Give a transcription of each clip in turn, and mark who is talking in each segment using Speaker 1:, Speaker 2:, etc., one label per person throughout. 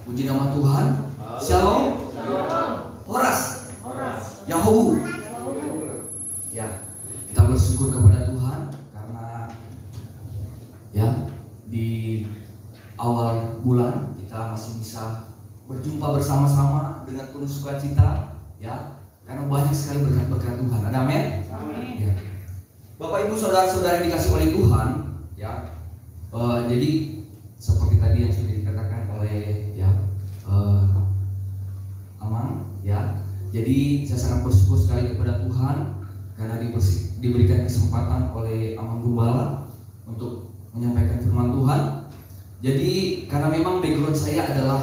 Speaker 1: Puji nama Tuhan. Shalom. Horas. Yahu. Ya, kita bersyukur kepada Tuhan karena ya di awal bulan kita masih bisa berjumpa bersama-sama dengan penuh sukacita, ya, karena banyak sekali berkat-berkat Tuhan. Ada amin? Ya. Bapak Ibu saudara-saudara yang dikasih oleh Tuhan, ya, jadi seperti tadi yang sudah dikatakan oleh ya Amang, ya. Jadi saya sangat bersyukur sekali kepada Tuhan karena diberikan kesempatan oleh Amang Gembala untuk menyampaikan firman Tuhan. Jadi karena memang background saya adalah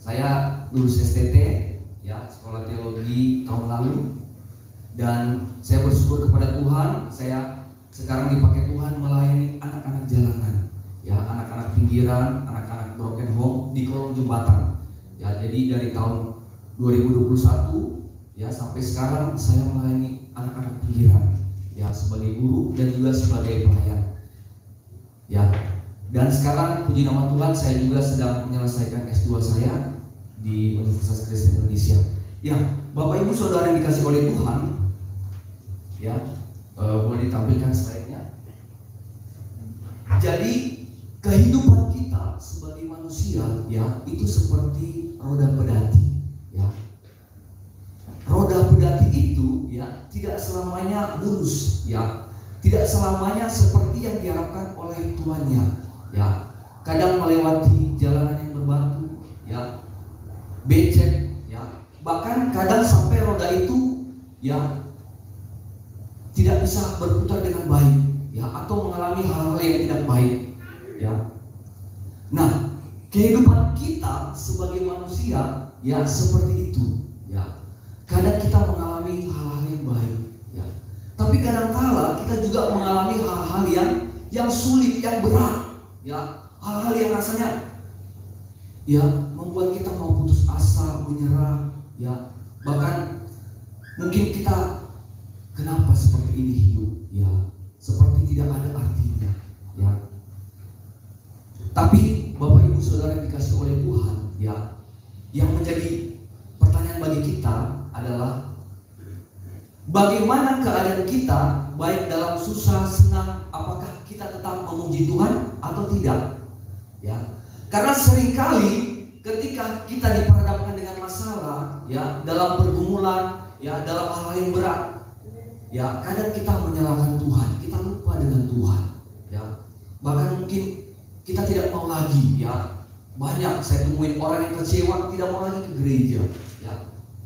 Speaker 1: saya lulus STT, ya, sekolah teologi tahun lalu, dan saya bersyukur kepada Tuhan saya sekarang dipakai Tuhan melayani anak-anak jalanan, ya, anak-anak pinggiran, anak-anak broken home di kolong jembatan, ya. Jadi dari tahun 2021 ya sampai sekarang saya melayani anak-anak pinggiran, ya, sebagai guru dan juga sebagai pelayan, ya. Dan sekarang puji nama Tuhan saya juga sedang menyelesaikan S2 saya di Universitas Kristen Indonesia. Ya, Bapak Ibu saudara yang dikasih oleh Tuhan, ya, boleh ditampilkan slide-nya. Jadi kehidupan kita sebagai manusia, ya, itu seperti roda pedati, ya. Roda pedati itu, ya, tidak selamanya lurus, ya, tidak selamanya seperti yang diharapkan oleh tuannya, ya. Kadang melewati jalanan yang berbatu, ya, becek, ya, bahkan kadang sampai roda itu, ya, tidak bisa berputar dengan baik, ya, atau mengalami hal-hal yang tidak baik, ya. Nah, kehidupan kita sebagai manusia, ya, seperti itu, ya. Kadang kita mengalami hal-hal yang baik, ya. Tapi kadang-kala kita juga mengalami hal-hal yang sulit, yang berat, ya, hal-hal yang rasanya, ya, membuat kita mau putus asa, menyerah, ya. Bahkan mungkin kita, kenapa seperti ini hidup, ya, seperti tidak ada artinya, ya. Tapi Bapak Ibu saudara yang dikasih oleh Tuhan, ya, yang menjadi pertanyaan bagi kita adalah bagaimana keadaan kita, baik dalam susah senang, apakah kita tetap memuji Tuhan atau tidak, ya. Karena seringkali ketika kita diperhadapkan dengan masalah, ya, dalam pergumulan, ya, dalam hal yang berat, ya, kadang kita menyalahkan Tuhan, kita lupa dengan Tuhan, ya. Bahkan mungkin kita tidak mau lagi, ya. Banyak saya temuin orang yang kecewa tidak mau lagi ke gereja, ya.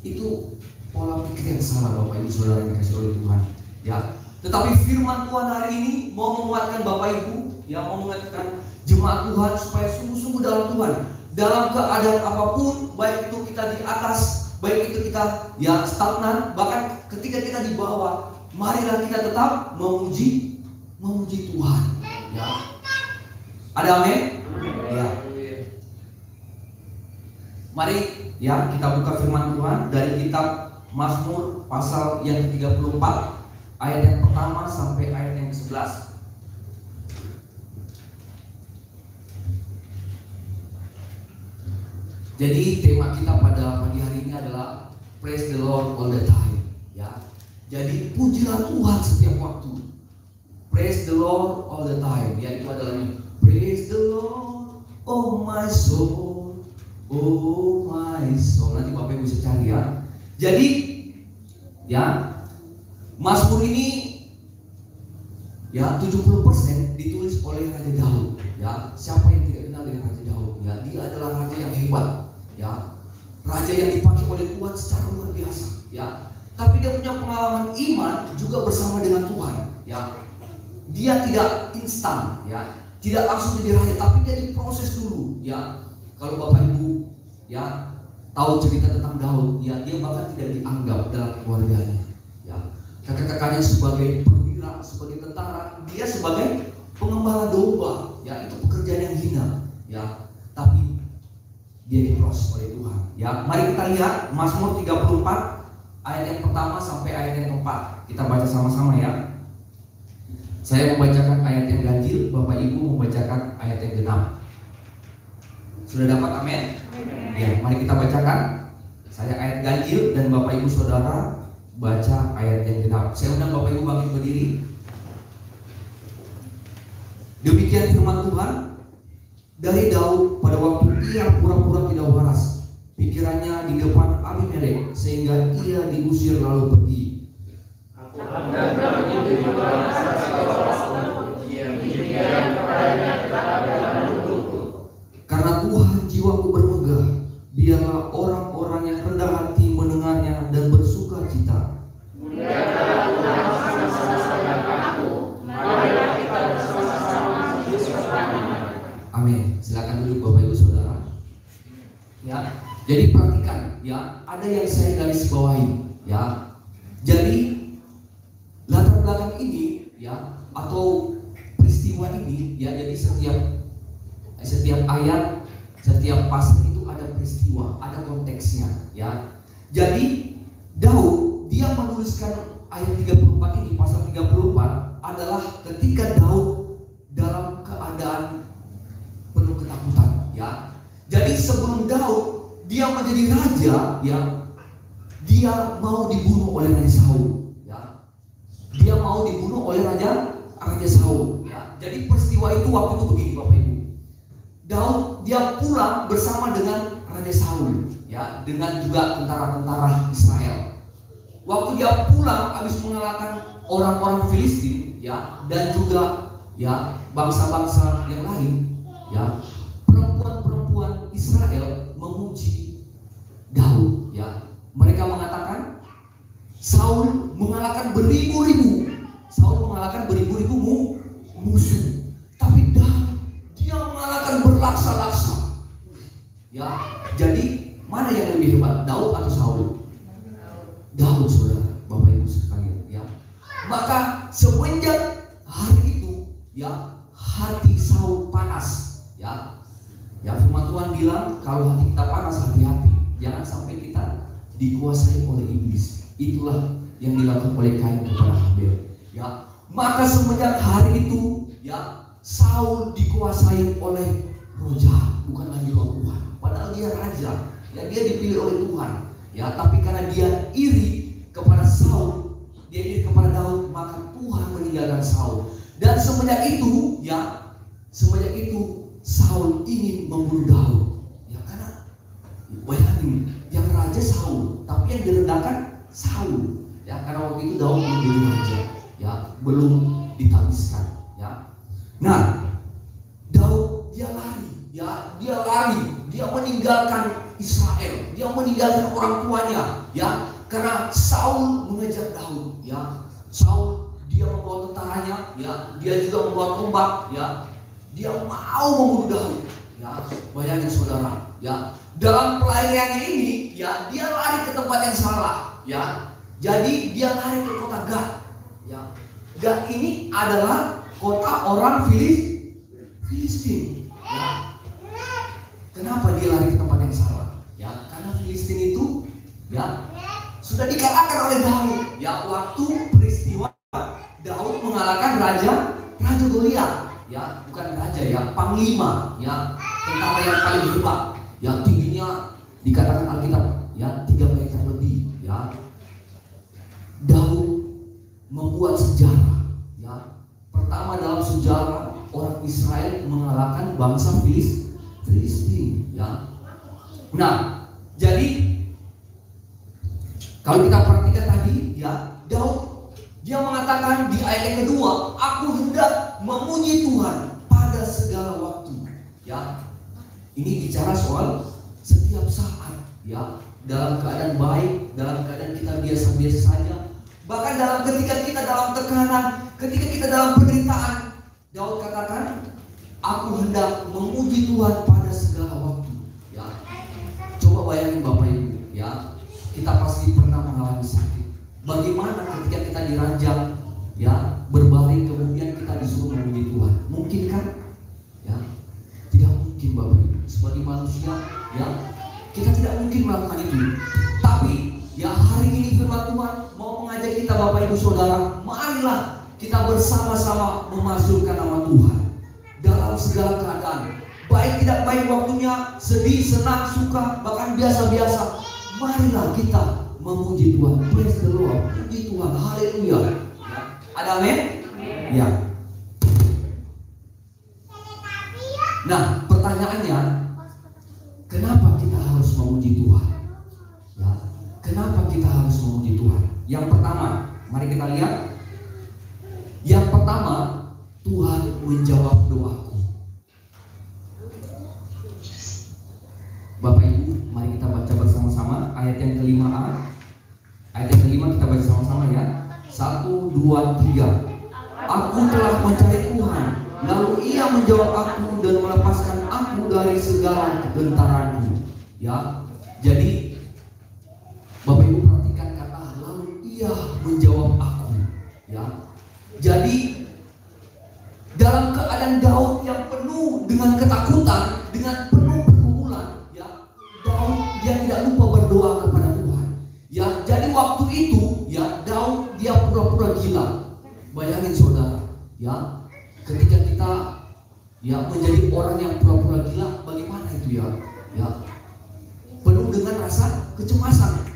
Speaker 1: Itu pola pikir yang salah Bapak Ibu saudara yang dikasih oleh Tuhan, ya. Tetapi firman Tuhan hari ini mau menguatkan Bapak Ibu, ya, mau menguatkan jemaat Tuhan supaya sungguh-sungguh dalam Tuhan, dalam keadaan apapun, baik itu kita di atas, baik itu kita, ya, stagnan, bahkan ketika kita di bawah, marilah kita tetap memuji Tuhan, ya. Ada amin? Ya. Mari, ya, kita buka firman Tuhan dari kitab Mazmur pasal yang ke-34 ayat yang pertama sampai ayat yang ke-11. Jadi tema kita pada pagi hari ini adalah Praise the Lord all the time, ya. Jadi pujilah Tuhan setiap waktu. Praise the Lord all the time, ya, itu adalah ini. Praise the Lord, oh my soul, oh my soul. Nanti Bapak Ibu bisa cari, ya. Jadi, ya, Mazmur ini, ya, 70% ditulis oleh Raja Daud, ya. Siapa yang tidak kenal dengan Raja Daud? Ya, dia adalah raja yang hebat, ya, raja yang dipakai oleh Tuhan secara luar biasa, ya. Tapi dia punya pengalaman iman juga bersama dengan Tuhan, ya. Dia tidak instan, ya, tidak langsung jadi raja, tapi dia diproses dulu, ya. Kalau Bapak Ibu, ya, tahu cerita tentang Daud, ya, dia bahkan tidak dianggap dalam keluarganya, ya. Kakak-kakaknya sebagai perwira, sebagai tentara, dia sebagai pengembala domba, ya, itu pekerjaan yang hina, ya. Tapi dia diproses oleh Tuhan, ya. Mari kita lihat Mazmur 34 ayat yang pertama sampai ayat yang keempat. Kita baca sama-sama, ya. Saya membacakan ayat yang ganjil, Bapak Ibu membacakan ayat yang genap. Sudah dapat? Amin. Ya, mari kita bacakan. Saya ayat ganjil dan Bapak Ibu Saudara baca ayat yang genap. Saya undang Bapak Ibu bangkit berdiri. Demikian firman Tuhan dari Daud pada waktu ia pura-pura tidak waras, pikirannya di depan Abimelek sehingga ia diusir lalu pergi. Karena Tuhan jiwaku bermegah, biarlah orang-orang yang rendah hati mendengarnya dan bersuka cita. Amin. Silakan duduk Bapak Ibu Saudara. Ya, jadi perhatikan ya, ada yang saya garis bawahi ya. Jadi latar belakang ini ya, atau peristiwa ini ya, jadi setiap ayat, setiap pasal itu ada peristiwa, ada konteksnya ya. Jadi Daud dia menuliskan ayat 34 ini, pasal 34 adalah ketika Daud dalam keadaan penuh ketakutan ya. Jadi sebelum Daud dia menjadi raja ya, dia mau dibunuh oleh Raja Saul ya. Dia mau dibunuh oleh Raja Saul ya. Jadi peristiwa itu waktu itu begini Bapak Ibu. Daud dia pulang bersama dengan Raja Saul ya, dengan juga tentara-tentara Israel. Waktu dia pulang habis mengalahkan orang-orang Filistin ya, dan juga ya bangsa-bangsa yang lain ya, perempuan-perempuan Israel memuji Daud ya. Mereka mengatakan Saul mengalahkan beribu-ribu musuh, tapi Daud dia mengalahkan berlaksa-laksa ya. Jadi mana yang lebih hebat, Daud atau Saul? Daud, saudara, Bapak Ibu sekalian ya. Maka semenjak hari itu ya, hati Saul panas ya. Ya, firman Tuhan bilang kalau hati kita panas, hati-hati, jangan sampai kita dikuasai oleh iblis. Itulah yang dilakukan oleh Kain kepada Habel ya. Maka semenjak hari itu ya, Saul dikuasai oleh roh jahat, bukan lagi roh Tuhan. Padahal dia raja ya, dia dipilih oleh Tuhan ya, tapi karena dia iri kepada Saul, dia iri kepada Daud, maka Tuhan meninggalkan Saul. Dan semenjak itu Saul ingin membunuh Daud ya, karena bayangin, yang raja Saul, tapi yang direndahkan Saul ya, karena waktu itu Daud menjadi raja ya, belum ditamiskan ya. Nah, Daud dia lari, dia meninggalkan Israel, dia meninggalkan orang tuanya ya, karena Saul mengejar Daud ya. Saul dia membawa tentaranya ya, dia juga membawa tombak ya, dia mau membunuh Daud ya. Bayangin saudara ya, dalam pelariannya ini ya, dia lari ke tempat yang salah ya. Jadi dia lari ke kota Gad ya. Gad ini adalah kota orang Filistin ya. Kenapa dia lari ke tempat yang salah ya? Karena Filistin itu ya sudah dikalahkan oleh Daud ya, waktu peristiwa Daud mengalahkan Raja Goliat ya, bukan raja ya, panglima ya, tentara yang paling hebat ya, tingginya dikatakan Alkitab ya 3 meter lebih ya. Daud membuat sejarah ya, pertama dalam sejarah orang Israel mengalahkan bangsa Filistin ya. Nah, jadi kalau kita perhatikan tadi ya, Daud dia mengatakan di ayat yang kedua, aku hendak memuji Tuhan pada segala waktu ya. Ini bicara soal setiap saat ya, dalam keadaan baik, dalam keadaan kita biasa-biasa saja, bahkan ketika kita dalam tekanan, ketika kita dalam penderitaan, Daud katakan aku hendak memuji Tuhan pada segala waktu ya. Coba bayangin Bapak Ibu ya, kita pasti pernah mengalami sakit. Bagaimana ketika kita diranjang ya, berbaring, kemudian kita disuruh memuji Tuhan? Mungkin kan ya? Tidak mungkin Bapak Ibu. Sebagai manusia ya, kita tidak mungkin melakukan itu. Tapi ya, hari ini firman Tuhan mau mengajak kita Bapak Ibu Saudara, marilah kita bersama-sama memasukkan nama Tuhan dalam segala keadaan, baik tidak baik waktunya, sedih, senang, suka, bahkan biasa-biasa, marilah kita memuji Tuhan. Praise the Lord, puji Tuhan, haleluya. Ada amin? Ya. Nah, pertanyaannya, kenapa kita harus memuji Tuhan? Ya, kenapa kita harus memuji Tuhan? Yang pertama, mari kita lihat. Yang pertama, Tuhan menjawab doaku. Bapak Ibu, mari kita baca bersama-sama ayat yang kelima. Ayat yang kelima kita baca sama-sama ya. 1, 2, 3. Aku telah mencari Tuhan, lalu Ia menjawab aku dan melepaskan aku dari segala kegentaranku. Ya, jadi Bapak Ibu perhatikan kata lalu Ia menjawab aku. Ya, jadi dalam keadaan Daud yang penuh dengan ketakutan, dengan penuh pergumulan, ya, Daud dia tidak lupa berdoa kepada Tuhan. Ya, jadi waktu itu, ya, Daud dia pura-pura gila. Bayangin saudara, ya, ketika kita ya menjadi orang yang pura-pura gila, bagaimana itu ya? Ya, penuh dengan rasa kecemasan.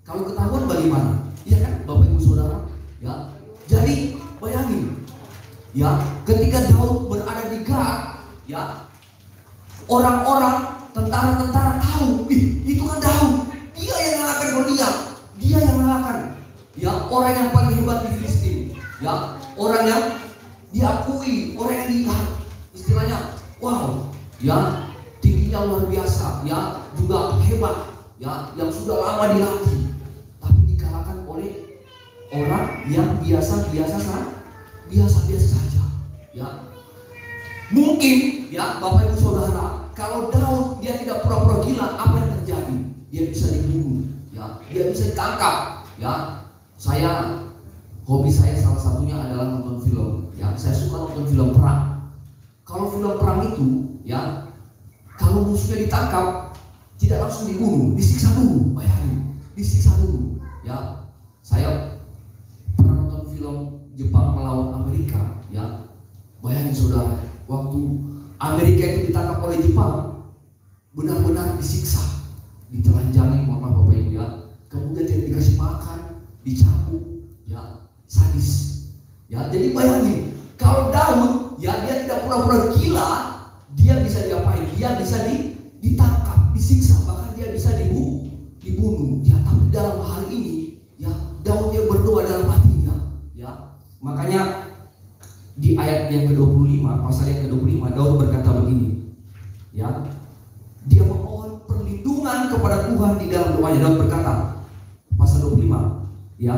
Speaker 1: Kalau ketahuan bagaimana? Iya kan, Bapak Ibu Saudara? Ya, jadi bayangin, ya, ketika Daud berada di Gat, ya, orang-orang tentara-tentara tahu, itu kan Daud, dia yang mengalahkan Goliat, dia yang mengalahkan, ya, orang yang paling hebat di Filistin, ya, orang yang diakui, orang yang dilihat, istilahnya, wow, ya, tingginya luar biasa, ya, juga hebat, ya, yang sudah lama dilatih, tapi dikalahkan oleh orang yang biasa-biasa saja, ya. Mungkin, ya, Bapak Ibu Saudara, kalau Daud dia tidak pura-pura gila, apa yang terjadi? Dia bisa dibunuh, ya, dia bisa ditangkap, ya. Hobi saya salah satunya adalah nonton film, ya. Saya suka nonton film perang. Kalau film perang itu, ya, kalau musuhnya ditangkap, tidak langsung dibunuh, disiksa dulu, bayangin, disiksa dulu, ya. Saya pernah nonton film Jepang melawan Amerika, ya. Bayangin saudara, waktu Amerika itu ditangkap oleh Jepang, benar-benar disiksa, ditelanjangi, mohon maaf Bapak Ibu ya, kemudian tidak dikasih makan, dicambuk, ya, sadis, ya. Jadi bayangin, kalau Daud, ya, dia tidak pura-pura gila, dia bisa diapain? Dia bisa ditangkap, disiksa, bahkan dia bisa dibunuh, ya. Tapi dalam hal ini, ya, Daud dia berdoa dalam hatinya, ya. Makanya di ayat yang ke-25, pasal yang ke-25, Daud berkata begini, ya, dia memohon perlindungan kepada Tuhan di dalam doanya. Daud berkata, pasal 25, ya,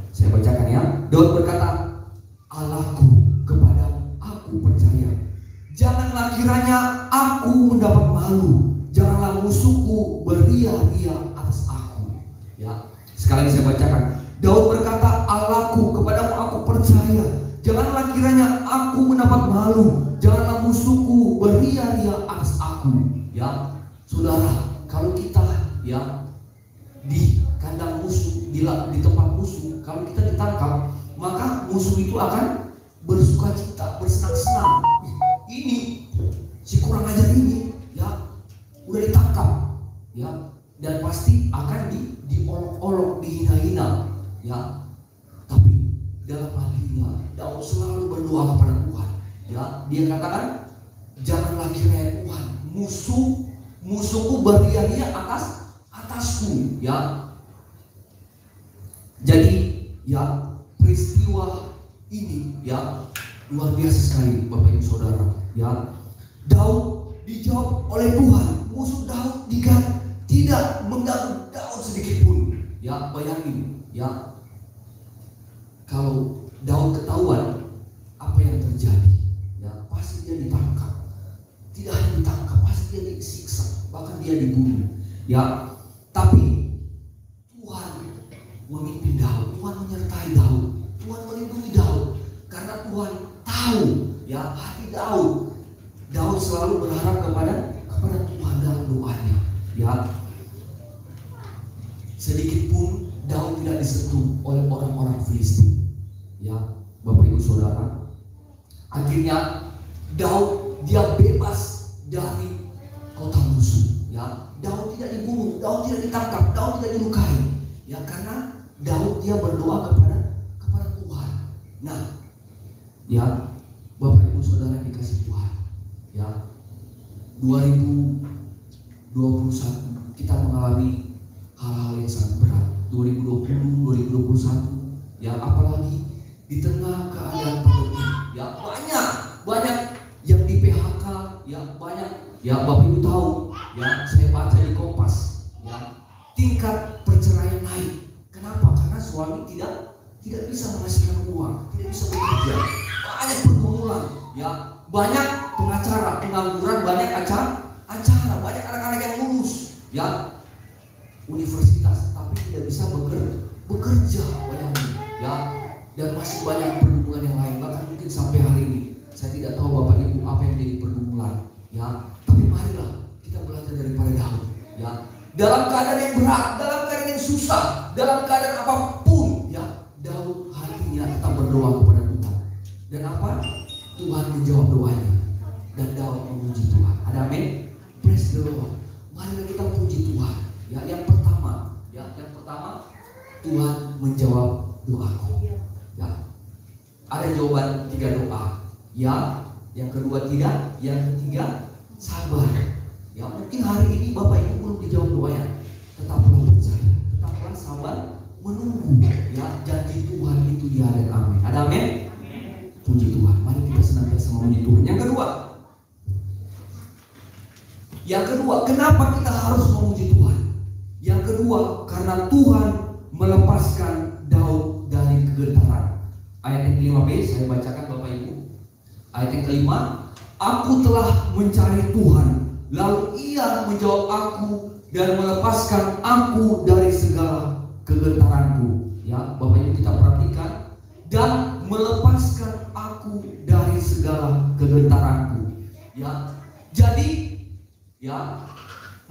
Speaker 1: saya bacakan ya. Daud berkata, Allahku, kepada aku percaya, janganlah kiranya aku mendapat malu, janganlah musuhku beria-ria atas aku. Ya, sekali lagi saya bacakan. Daud berkata, Allahku, kepadamu aku percaya, janganlah kiranya aku mendapat malu, janganlah musuhku beria-ria atas aku. Ya, saudara, kalau kita, ya, di kandang musuh, di tempat musuh, kalau kita ditangkap, maka musuh itu akan bersuka cita, bersenang-senang. Ini si kurang ajar ini, ya, udah ditangkap, ya, dan pasti akan diolok-olok, dihina-hina, ya. Tapi dalam hatinya Daud selalu berdoa kepada Tuhan, ya. Dia katakan, janganlah kiranya Tuhan musuhku beria-ria atasku, ya. Jadi, ya, peristiwa ini, ya, luar biasa sekali Bapak Ibu Saudara, ya. Daud dijawab oleh Tuhan. Musuh Daud tidak mengganggu Daud sedikit pun, ya. Bayangin, ya, kalau Daud ketahuan apa yang terjadi, ya, pasti dia ditangkap. Tidak hanya ditangkap, pasti dia disiksa, bahkan dia dibunuh, ya. Tapi Tuhan memimpin Daud, Tuhan menyertai Daud, Tuhan melindungi Daud, karena Tuhan tahu, ya, hati Daud. Daud selalu berharap kepada Tuhan dalam doanya, ya. Sedikit pun Daud tidak disentuh oleh orang-orang Filistin, ya, Bapak Ibu Saudara. akhirnya Daud dia bebas dari kota musuh. Ya, Daud tidak dibunuh, Daud tidak ditangkap, Daud tidak dilukai. Ya, karena Daud dia berdoa kepada Tuhan. Nah, ya Bapak Ibu Saudara yang dikasih Tuhan, ya 2021 kita mengalami hal-hal yang sangat berat. 2020, 2021, ya apalagi di tengah keadaan pandemi, ya banyak yang di PHK, ya banyak, ya Bapak Ibu tahu, ya saya baca di Kompas, ya tingkat perceraian naik. Kenapa? Karena suami tidak bisa menghasilkan uang, tidak bisa bekerja. Banyak pergumulan, ya banyak pengacara, pengangguran, banyak acara, banyak anak-anak yang lulus, ya universitas tapi tidak bisa bekerja, ya dan masih banyak pergumulan yang lain. Bahkan mungkin sampai hari ini saya tidak tahu Bapak Ibu apa yang menjadi pergumulan, ya tapi marilah kita belajar daripada Daud, ya dalam keadaan yang berat, dalam keadaan yang susah, dalam keadaan apapun, ya Daud hatinya tetap berdoa kepada Tuhan. Dan apa? Tuhan menjawab doanya dan Daud memuji Tuhan. Ada amin? Praise the Lord. Marilah kita puji Tuhan. Ya, yang pertama Tuhan menjawab doaku. Ya. Ada jawaban 3 doa. Ya, yang kedua tidak, yang ketiga sabar. Ya, mungkin hari ini Bapak Ibu belum dijawab doanya. Tetaplah percaya, tetaplah sabar menunggu. Ya, janji Tuhan itu ya dan amin. Ada amin? Puji Tuhan. Mari kita senantiasa memuji Tuhan. Yang kedua, kenapa kita harus memuji Tuhan? Yang kedua, karena Tuhan melepaskan Daud dari kegentaran. Ayat yang kelima B, saya bacakan Bapak Ibu. Ayat yang kelima, aku telah mencari Tuhan, lalu Ia menjawab aku dan melepaskan aku dari segala kegentaranku. Ya, Bapak Ibu kita perhatikan, dan melepaskan aku dari segala kegentaranku. Ya, jadi ya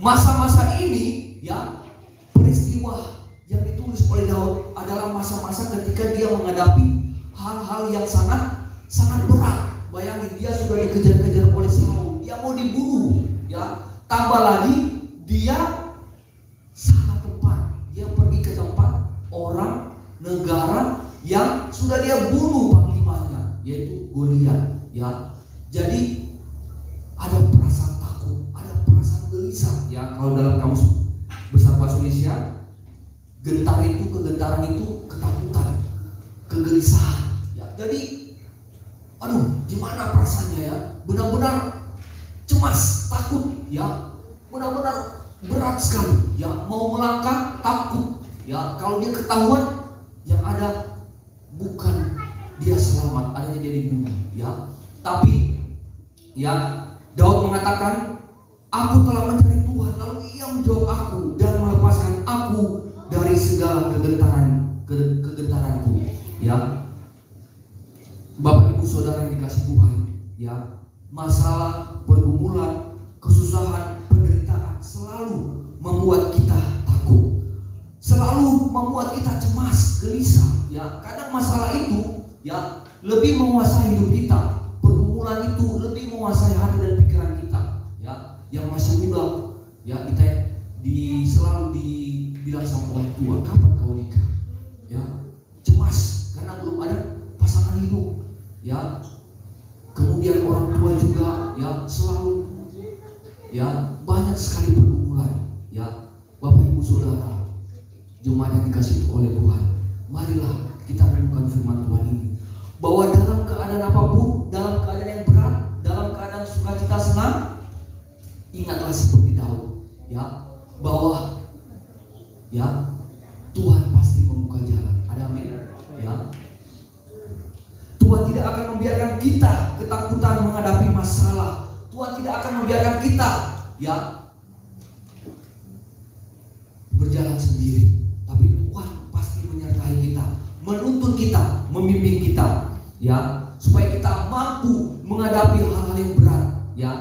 Speaker 1: masa-masa ini, ya peristiwa yang ditulis oleh Daud adalah masa-masa ketika dia menghadapi hal-hal yang sangat berat. Bayangin, dia sudah dikejar-kejar oleh Saul, dia mau dibunuh, ya tambah lagi dia salah tempat, dia pergi ke tempat orang negara yang sudah dia bunuh panglimanya, yaitu Goliat. Ya, jadi ada perasaan takut, ada perasaan gelisah. Ya, kalau dalam kamus besar bahasa Indonesia, kegentaran itu ketakutan, kegelisahan. Ya, jadi, gimana perasaannya ya? Benar-benar cemas, takut, ya, benar-benar berat sekali. Ya, mau melangkah takut. Ya, kalau dia ketahuan, yang ada bukan dia selamat, adanya dia dibunuh. Ya, tapi ya Daud mengatakan, aku telah mencari Tuhan, lalu Ia menjawab aku dan melepaskan aku dari segala kegentaranku. Ya, Bapak Ibu Saudara yang dikasih Tuhan, ya masalah, pergumulan, kesusahan, penderitaan selalu membuat kita takut, selalu membuat kita cemas, gelisah. Ya, kadang masalah itu ya lebih menguasai hidup kita. Pergumulan itu lebih menguasai hati dan pikiran kita. Ya, yang masih muda, ya kita selalu dibilang sama orang tua, kapan kau nikah? Ya, cemas karena belum ada pasangan hidup. Ya, kemudian orang tua juga, ya selalu, ya banyak sekali pergumulan. Ya, Bapak Ibu Saudara, jemaat yang dikasihi oleh Tuhan, marilah kita menemukan firman Tuhan ini, bahwa dalam keadaan apapun, dalam keadaan yang berat, dalam keadaan sukacita senang, ingatlah seperti Daud, ya bahwa ya Tuhan pasti membuka jalan. Ada amin? Ya, Tuhan tidak akan membiarkan kita ketakutan menghadapi masalah. Tuhan tidak akan membiarkan kita ya berjalan sendiri, tapi Tuhan pasti menyertai kita, menuntun kita, membimbing kita, ya supaya kita mampu menghadapi hal-hal yang berat, ya.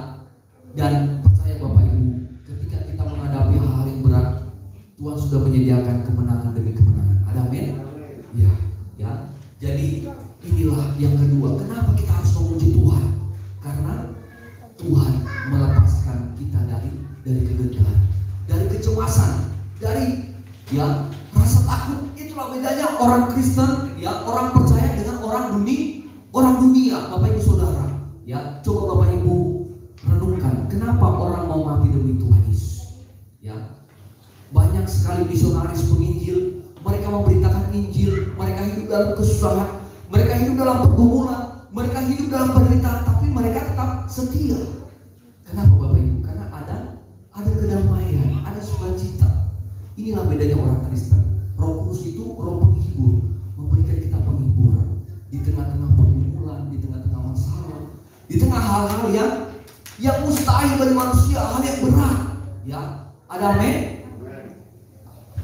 Speaker 1: Dan percaya Bapak Ibu, ketika kita menghadapi hal-hal yang berat, Tuhan sudah menyediakan kemenangan demi kemenangan. Ada amin? Ya, ya. Jadi inilah yang kedua, kenapa kita harus memuji Tuhan. orang Kristen, ya, orang percaya dengan orang dunia, Bapak Ibu Saudara. Ya, coba Bapak Ibu renungkan, kenapa orang mau mati demi Tuhan Yesus? Ya, banyak sekali misionaris penginjil, mereka memberitakan Injil, mereka hidup dalam kesusahan, mereka hidup dalam pergumulan, mereka hidup dalam penderitaan, tapi mereka tetap setia. Kenapa Bapak Ibu? Karena ada kedamaian, ada sukacita. Inilah bedanya orang Kristen. Roh Kudus itu roh penghibur, memberikan kita penghiburan di tengah-tengah pergumulan, di tengah-tengah masalah, di tengah hal-hal yang mustahil bagi manusia, hal yang berat. Ya, ada amin.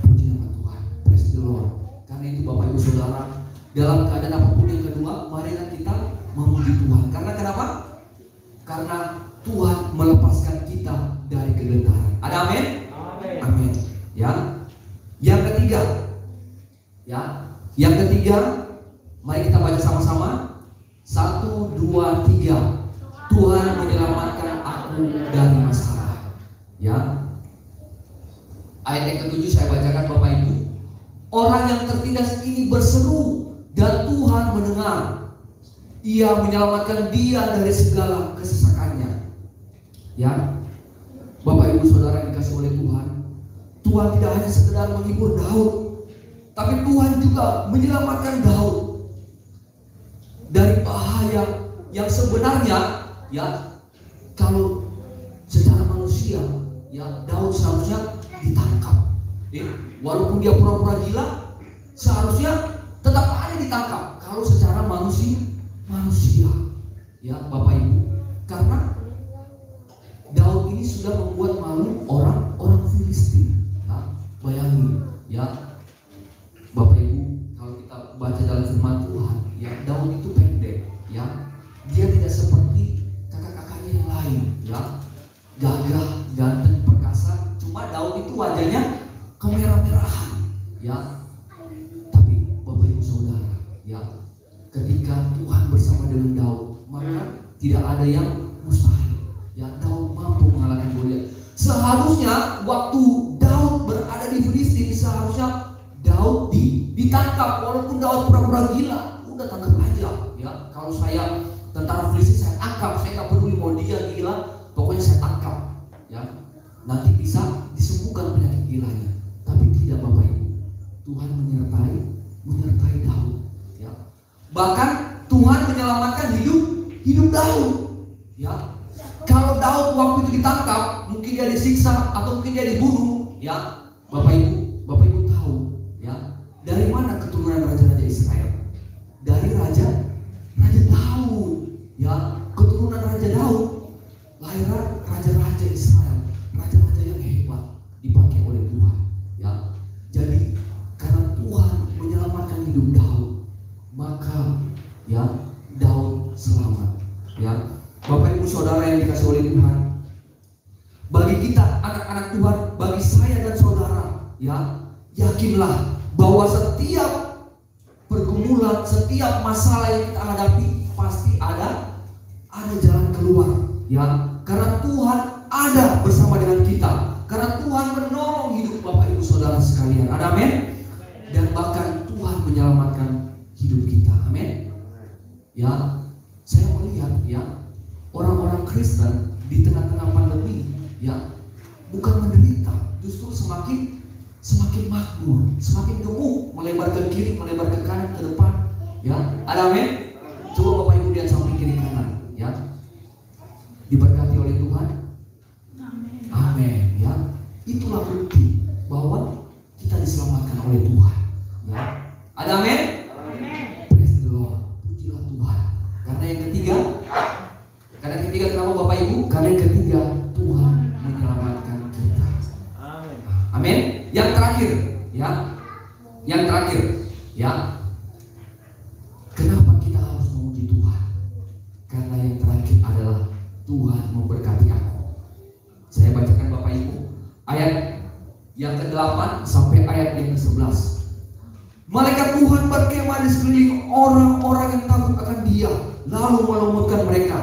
Speaker 1: Puji nama Tuhan, praise the Lord. Karena itu Bapak Ibu Saudara, dalam keadaan apapun yang kedua, marilah kita memuji Tuhan. Karena kenapa? Karena Tuhan melepaskan kita dari kegentaran. Ada amin? Amin. Ya. Yang ketiga, ya. Yang ketiga, mari kita baca sama-sama. 1, 2, 3. Tuhan menyelamatkan aku dari masalah. Ya. Ayat yang ke-7 saya bacakan Bapak Ibu. Orang yang tertindas ini berseru dan Tuhan mendengar. Ia menyelamatkan dia dari segala kesesakannya. Ya, Bapak Ibu Saudara yang dikasih oleh Tuhan, Tuhan tidak hanya sekedar menghibur Daud, tapi Tuhan juga menyelamatkan Daud dari bahaya yang sebenarnya, ya, kalau secara manusia, ya, Daud seharusnya ditangkap. Walaupun dia pura-pura gila, seharusnya tetap aja ditangkap. Kalau secara manusia, ya Bapak Ibu, karena Daud ini sudah membuat malu orang Filistin. Nah, bayangin, ya Bapak Ibu, kalau kita baca dalam firman Tuhan, ya Daud itu pendek, ya, dia tidak seperti kakak-kakaknya yang lain, ya, gagah, ganteng, perkasa. Cuma Daud itu wajahnya kemerah-merahan, ya. Tapi Bapak Ibu Saudara, ya, ketika Tuhan bersama dengan Daud, maka tidak ada yang mustahil. Ya, Daud mampu mengalahkan Goliat. Seharusnya waktu Daud berada di Filistin, seharusnya Daud ditangkap. Walaupun Daud pura-pura gila, udah tangkap aja. Ya, kalau saya tentara Filistin, saya tangkap. Saya nggak peduli mau dia gila, pokoknya saya tangkap. Ya, nanti bisa disembuhkan penyakit gilanya. Tapi tidak Bapak Ibu, Tuhan menyertai Daud. Ya, bahkan Tuhan menyelamatkan hidup Daud. Ya, kalau Daud waktu itu ditangkap, mungkin dia disiksa atau mungkin dia dibunuh, ya, Bapak Ibu tahu, ya, dari mana keturunan raja-raja Israel? Dari raja Daud, ya, keturunan raja Daud, lahiran raja-raja Israel, raja-raja yang hebat dipakai oleh Tuhan, ya. Jadi karena Tuhan menyelamatkan hidup Daud, maka, ya, Daud selamat, ya. Bapak Ibu Saudara yang dikasih oleh Tuhan, bagi kita anak-anak Tuhan, bagi saya dan saudara, ya, yakinlah bahwa setiap pergumulan, setiap masalah yang kita hadapi pasti ada jalan keluar, ya. Karena Tuhan ada bersama dengan kita, karena Tuhan menolong hidup Bapak Ibu Saudara sekalian. Ada amin? Dan bahkan Tuhan menyelamatkan hidup kita. Amin. Ya, saya melihat, ya, orang-orang Kristen di tengah-tengah pandemi, ya, bukan menderita, justru semakin makmur, semakin gemuk, melebar ke kiri, melebar ke kanan, ke depan, ya. Ada amin? Coba Bapak Ibu lihat samping kiri kanan, ya. Diberkati oleh Tuhan. Amin, ya. Itulah bukti bahwa kita diselamatkan oleh Tuhan, ya. Ada amin? Praise the Lord. Pujilah Tuhan. Karena yang ketiga, kenapa Bapak Ibu? Karena yang ketiga, Tuhan menyelamatkan kita. Amin. Amin. Yang terakhir, ya. Yang terakhir, ya. Kenapa kita harus memuji Tuhan? Karena yang terakhir adalah Tuhan memberkati aku. Saya bacakan Bapak Ibu ayat yang ke-8 sampai ayat yang ke-11. Malaikat Tuhan berkemah di sekeliling orang-orang yang takut akan Dia, lalu melembutkan mereka.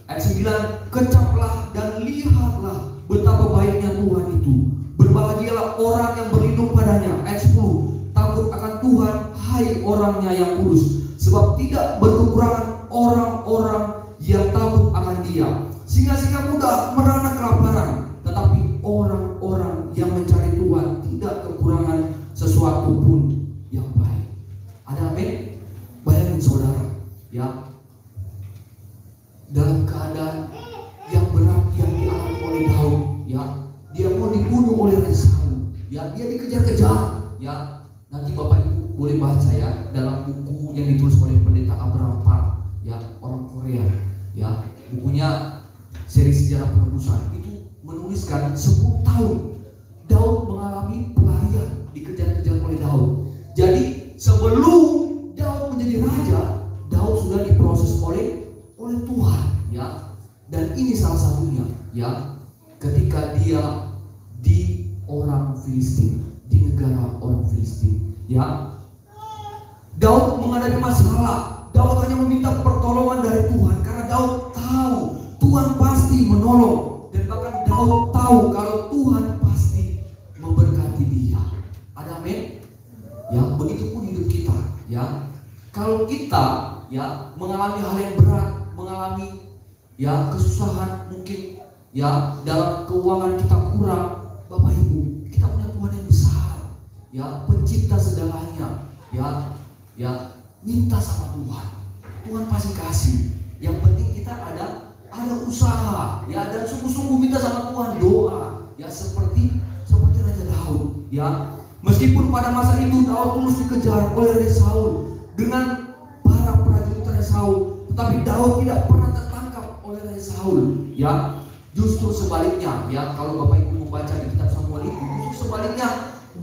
Speaker 1: Ayat 9, kecaplah dan lihatlah betapa baiknya Tuhan itu. Berbahagialah orang yang berlindung padanya. Ayat 10, takut akan Tuhan, hai orang-orangnya yang kudus, sebab tidak berkekurangan orang-orang yang takut akan Dia. Singa-singa muda merana kelaparan, tetapi orang-orang yang mencari Tuhan tidak kekurangan sesuatu pun yang baik. Ada amin? Bayangin saudara, ya, dalam keadaan yang berat yang dialami oleh Daud, ya, dia mau dibunuh oleh Raja Saul, ya, dia dikejar-kejar, ya. Nanti Bapak Ibu boleh baca ya dalam buku yang ditulis oleh pendeta Abraham Park, ya, orang Korea, ya, bukunya seri sejarah penebusan itu menuliskan 10 tahun Daud mengalami pelarian, dikejar-kejar oleh Daud. Jadi sebelum Daud menjadi raja, Daud sudah diproses oleh Tuhan, ya. Dan ini salah satunya, ya, ketika dia di orang Filistin, di negara orang Filistin, ya. Daud menghadapi masalah. Daud hanya meminta pertolongan dari Tuhan karena Daud tahu Tuhan pasti menolong, dan bahkan Daud tahu kalau Tuhan pasti memberkati dia. Ada amin? Ya, begitupun hidup kita, ya. Kalau kita, ya, mengalami hal yang berat, mengalami, ya, kesusahan mungkin, ya, dalam keuangan kita kurang, Bapak Ibu, kita punya Tuhan yang besar, ya, pencipta segalanya, ya, minta sama Tuhan. Tuhan pasti kasih. Yang penting kita ada usaha, ya, dan sungguh-sungguh minta sama Tuhan, doa, ya, seperti Raja Daud, ya. Meskipun pada masa itu Daud terus dikejar oleh Raja Saul dengan para prajurit Raja Saul, tetapi Daud tidak pernah tertangkap oleh Raja Saul, ya. Justru sebaliknya, ya, kalau Bapak Ibu membaca di kitab Samuel itu, justru sebaliknya,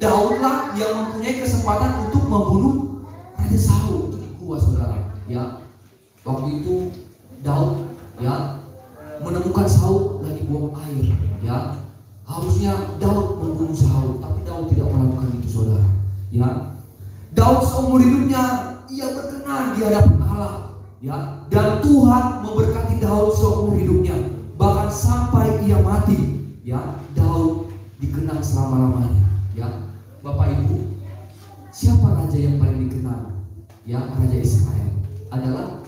Speaker 1: Daudlah yang mempunyai kesempatan untuk membunuh Raja Saul. Itu gua, saudara, ya. Waktu itu Daud, ya, menemukan Saul lagi buang air, ya. Harusnya Daud membunuh Saul, tapi Daud tidak melakukan itu, saudara, ya. Daud seumur hidupnya ia berkenan di hadapan Allah, ya, dan Tuhan memberkati Daud seumur hidupnya, bahkan sampai ia mati, ya. Daud dikenang selama-lamanya, ya. Bapak Ibu, siapa raja yang paling dikenal, ya, Raja Israel adalah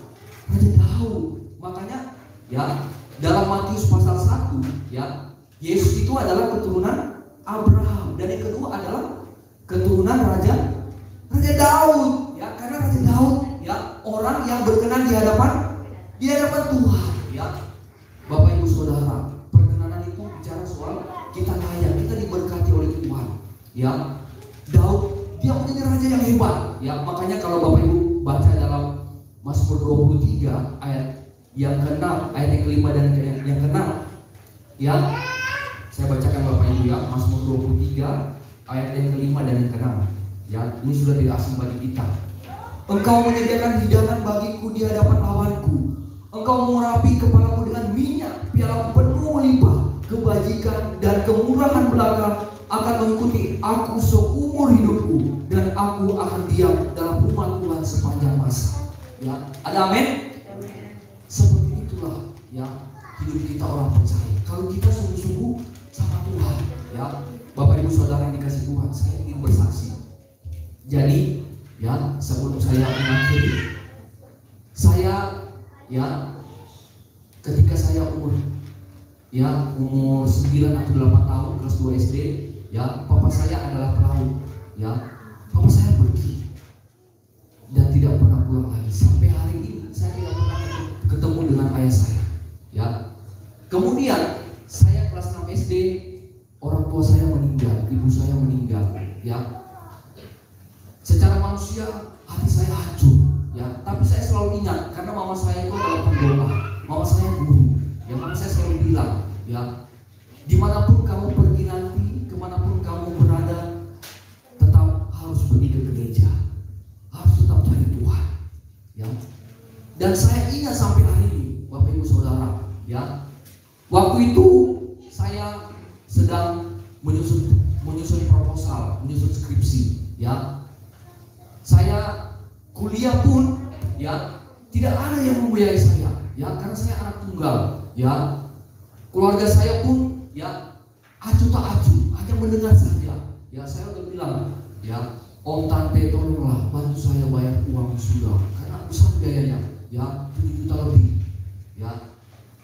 Speaker 1: Raja Daud. Makanya, ya, dalam Matius pasal 1, ya, Yesus itu adalah keturunan Abraham, dan yang kedua adalah keturunan Raja Daud, ya, karena Raja Daud, ya, orang yang berkenan di hadapan Tuhan, ya. Bapak Ibu Saudara, perkenanan itu bicara soal kita layak, kita diberkati oleh Tuhan, ya. Daud dia menjadi raja yang hebat, ya. Makanya kalau Bapak Ibu baca dalam Mazmur 23 ayat yang ke-6, ayat yang ke-5 dan yang ke-6, ya. Saya bacakan Bapak Ibu, ya, Mazmur 23 ayat yang ke-5 dan yang ke-6. Ya, ini sudah tidak asing bagi kita. Engkau menyediakan hidangan bagiku di hadapan lawanku. Engkau mengurapi kepalaku dengan minyak, pialaku penuh melimpah. Kebajikan dan kemurahan belaka akan mengikuti aku seumur hidupku, dan aku akan diam dalam rumah Tuhan sepanjang masa. Ya, ada amin? Seperti itulah, ya, hidup kita orang percaya. Kalau kita sungguh-sungguh sama Tuhan, ya, Bapak Ibu Saudara yang dikasih Tuhan, saya ingin bersaksi. Jadi, ya, sebelum saya mengakhiri, saya, ya, ketika saya umur 9 atau 8 tahun, kelas 2 SD, ya, papa saya adalah pelaut, ya. Papa saya pergi dan tidak pernah pulang lagi. Sampai hari ini saya tidak pernah ketemu dengan ayah saya, ya. Kemudian saya kelas 6 SD, orang tua saya meninggal, ibu saya meninggal, ya. Secara manusia hati saya hancur, ya. Tapi saya selalu ingat karena mama saya itu adalah pendoa, mama saya guru, ya. Mama saya selalu bilang, ya, dimanapun kamu pergi nanti, kemanapun kamu berada, tetap harus pergi ke gereja, harus tetap cari Tuhan, ya. Dan saya ingat sampai hari ini, Bapak Ibu Saudara, ya. Waktu itu saya sedang menyusun proposal, menyusun skripsi, ya. Saya kuliah pun, ya, tidak ada yang membiayai saya, ya, karena saya anak tunggal, ya. Keluarga saya pun, ya, acuh tak acuh, hanya mendengar saja, ya. Saya udah bilang, ya, Om tante tolonglah bantu saya bayar uang wisuda karena besar biayanya, ya 7 juta lebih, ya.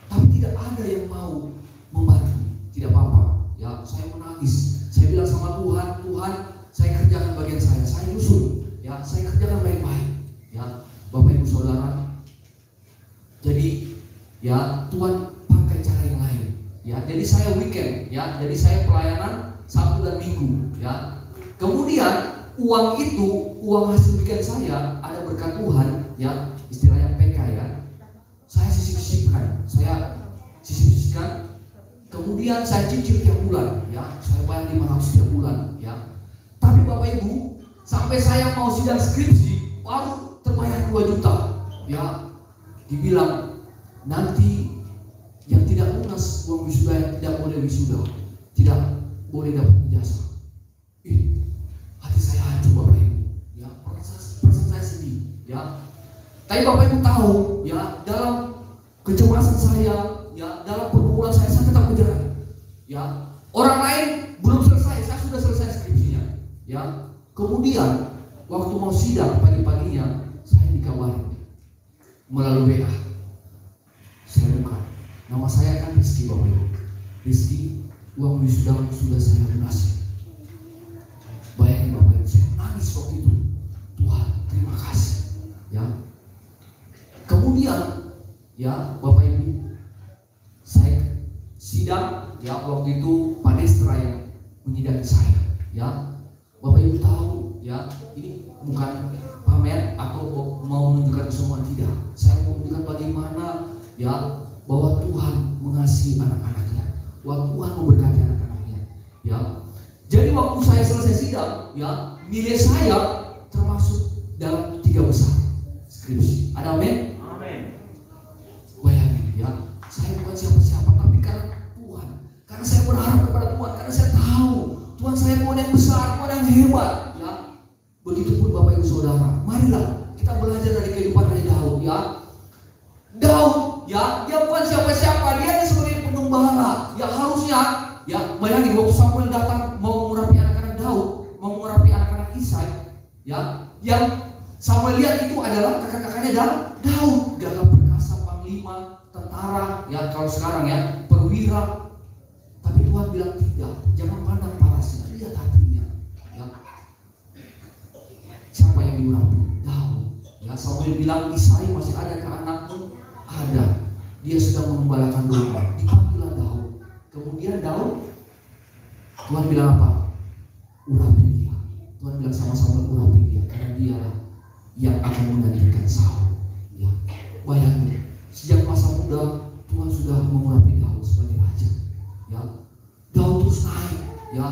Speaker 1: Tapi tidak ada yang mau membantu. Tidak apa-apa, ya. Saya menangis. Saya bilang sama Tuhan, Tuhan, saya kerjakan bagian saya nyusun, ya. Saya kerjakan baik-baik, ya. Bapak Ibu Saudara. Jadi, ya Tuhan pakai cara yang lain, ya. Jadi saya weekend, ya. Jadi saya pelayanan Sabtu dan Minggu, ya. Kemudian uang itu, uang hasil weekend saya ada berkat Tuhan, ya, istilahnya PK, ya. Saya sisip-sisipkan, kemudian saya cicil tiap bulan, ya. Saya bayar 500 tiap bulan, ya. Tapi Bapak Ibu, sampai saya mau sidang skripsi baru terbayar 2 juta, ya. Dibilang nanti yang tidak lunas uang wisuda yang tidak boleh wisuda, tidak boleh dapat ijazah. Hati saya hancur Bapak Ibu, ya. Perasaan saya sedih, ya. Tapi Bapak Ibu tahu, ya, dalam kecemasan saya, ya, dalam pergumulan saya tetap kejar, ya. Orang lain belum selesai, saya sudah selesai skripsinya, ya. Kemudian waktu mau sidang pagi-paginya saya dikabarin melalui WA. Saya buka, nama saya kan Rizky Bapak Ibu. Rizky, uang wisuda sudah saya lunasi. Bayangin Bapak Ibu, saya menangis waktu itu. Tuhan, terima kasih, ya. Kemudian, ya Bapak Ibu, saya sidang, ya, waktu itu Pak Destra yang menyidang saya, ya. Bapak Ibu tahu, ya, ini bukan pamer atau mau menunjukkan semua, tidak. Saya mau menunjukkan bagaimana, ya, bahwa Tuhan mengasihi anak-anaknya, bahwa Tuhan memberkati anak-anaknya, ya. Jadi waktu saya selesai sidang, ya, nilai saya termasuk dalam 3 besar skripsi. Ada amin? Amin. Bayangin, ya, saya bukan siapa-siapa, tapi karena Tuhan, karena saya berharap kepada Tuhan, karena saya tahu Tuhan saya Tuhan yang besar, Tuhan yang hebat, ya. Begitupun Bapak Ibu Saudara, marilah kita belajar dari kehidupan dari Daud, ya. Daud, ya, dia bukan siapa-siapa, dia sebagai pengembala, ya. Harusnya, ya, bayangin waktu Samuel datang mau mengurapi anak-anak Daud, mau mengurapi anak-anak Isai, ya, yang Samuel lihat itu adalah kakak-kakaknya dan Daud, gagah perkasa, panglima, tentara, ya, kalau sekarang, ya, perwira. Tapi Tuhan bilang tidak, jangan pandang parasnya, lihat hatinya, ya. Siapa yang diurapi? Daud, ya. Samuel bilang, Isai masih ada ke anakmu? Ada, dia sedang mengembalakan domba. Dipanggillah Daud. Kemudian Daud, Tuhan bilang apa? Urapi dia. Tuhan bilang sama-sama urapi dia, karena dia yang akan menggantikan Saul, ya. Bayangin, sejak masa muda Tuhan sudah mengurapi Daud sebagai raja, ya. Daud terus naik, ya.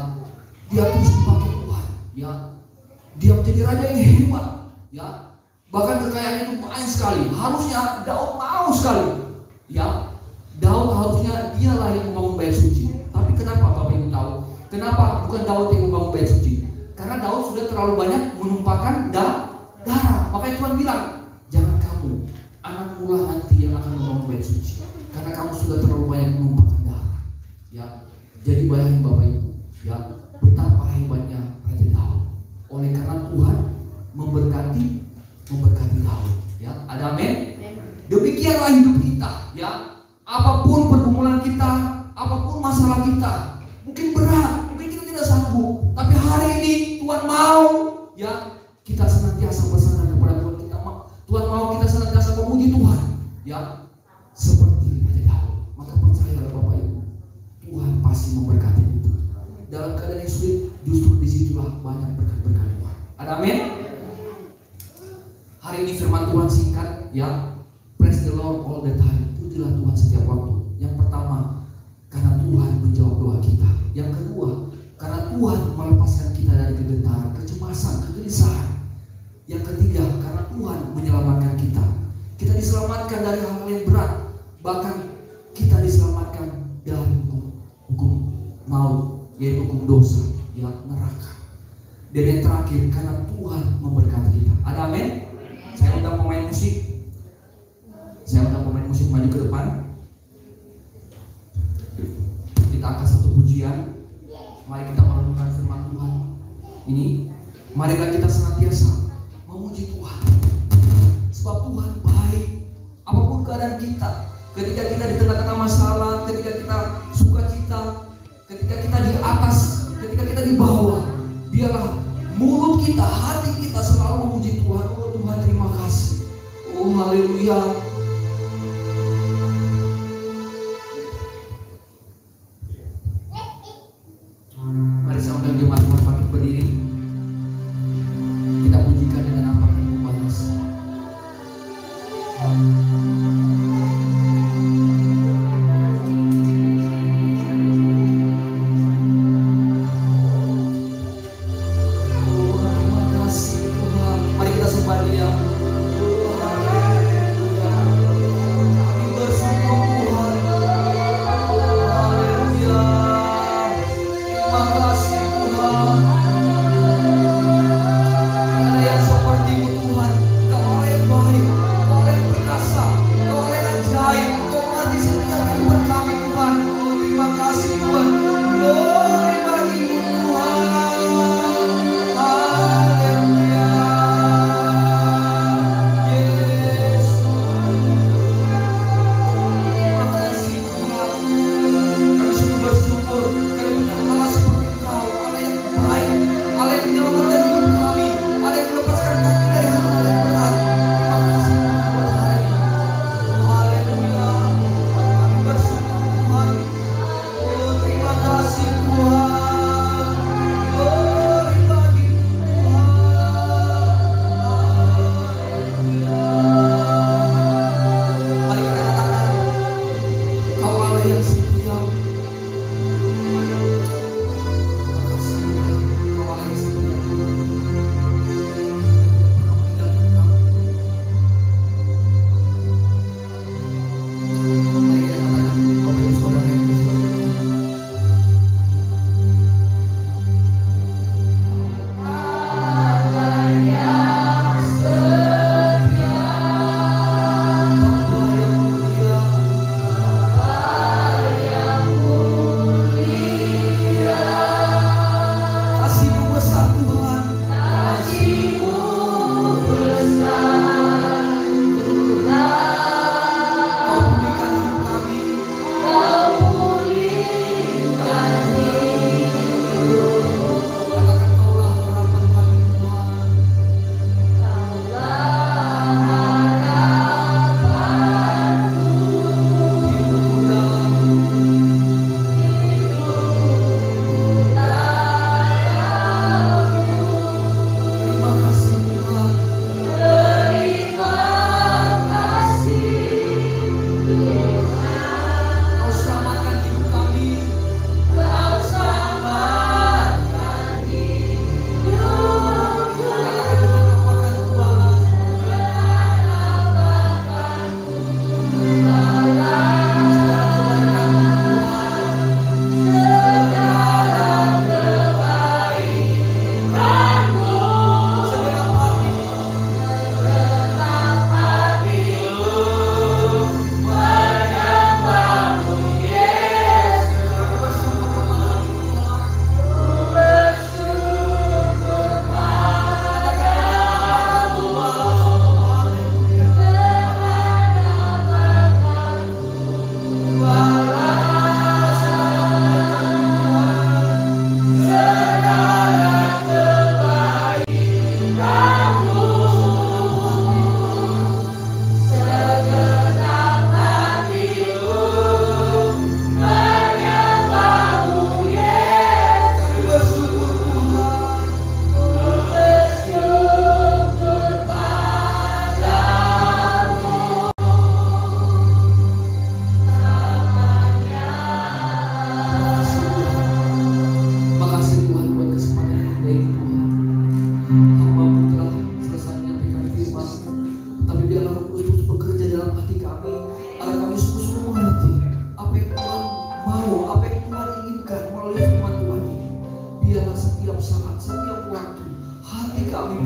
Speaker 1: Dia terus dipakai Tuhan, ya. Dia menjadi raja yang hebat, ya. Bahkan kekayaannya itu banyak sekali. Harusnya Daud mau sekali, ya. Daud harusnya dialah yang membangun bait suci. Tapi kenapa Bapak Ibu tahu? Kenapa bukan Daud yang membangun bait suci? Karena Daud sudah terlalu banyak menumpahkan darah. Makanya Tuhan bilang, jangan kamu, anakmu lah nanti yang akan membangun bait suci. Karena kamu sudah terlalu banyak menumpahkan darah, ya. Jadi bayangin Bapak Ibu, ya, betapa hebatnya Raja Daud. Oleh karena Tuhan memberkati Daud, ya. Ada amin? Demikianlah hidup kita, ya. Apapun pergumulan kita, apapun masalah kita, mungkin berat, mungkin kita tidak sanggup, tapi hari ini Tuhan mau, ya, kita senantiasa bersandar kepada Tuhan. Tuhan mau kita senantiasa memuji Tuhan, ya, seperti Raja Daud. Maka percayalah Bapak Ibu, Tuhan pasti memberkati kita. Dalam keadaan yang sulit, justru disitulah banyak berkat-berkat Tuhan. Ada amin? Hari ini firman Tuhan singkat, ya. Praise the Lord all the time. Pujilah Tuhan setiap waktu. Yang pertama, karena Tuhan menjawab doa kita. Yang kedua, karena Tuhan melepaskan kita dari kegentaran, kecemasan, kegelisahan. Yang ketiga, karena Tuhan menyelamatkan kita. Kita diselamatkan dari hal-hal yang berat. Bahkan kita diselamatkan dari hukum maut, yaitu hukum dosa, ya, neraka. Dan yang terakhir, karena Tuhan memberkati kita. Ada amin? Saya undang pemain musik. Maju ke depan. Kita akan satu pujian. Mari kita merenungkan firman Tuhan ini. Marilah kita senantiasa memuji Tuhan. Sebab Tuhan baik. Apapun keadaan kita, ketika kita di tengah-tengah masalah, ketika kita sukacita, ketika kita di atas, ketika kita di bawah, biarlah mulut kita, hati kita selalu memuji Tuhan. Oh Tuhan, terima kasih. Oh haleluya. Mari saya undang jemaat Tuhan bangkit berdiri. Kita pujikan dengan apa yang kubalas.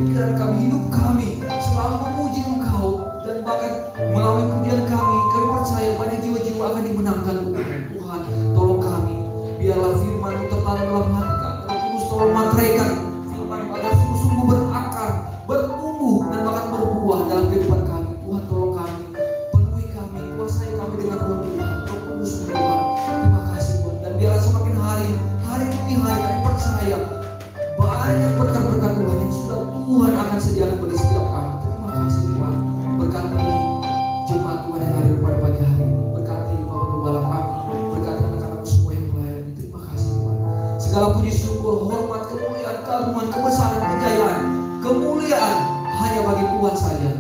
Speaker 1: pikiran kami, hidup kami selalu memuji Engkau, dan bahkan melalui kemudian kami percaya banyak jiwa-jiwa akan dimenangkan. Tuhan, tolong kami, biarlah firman-Mu tertanam dalam hati kami. Terus tolong materaikan firman-Mu agar sungguh-sungguh Tuhan akan sediakan pada setiap kami. Terima kasih Tuhan. Berkati jemaat Tuhan yang hadir pada pagi hari ini. Berkati Bapak Gembala kami. Berkati anak-anakku semua yang melayani. Terima kasih Tuhan. Segala puji syukur, hormat, kemuliaan, keagungan, kebesaran, kejayaan, kemuliaan hanya bagi Tuhan saja.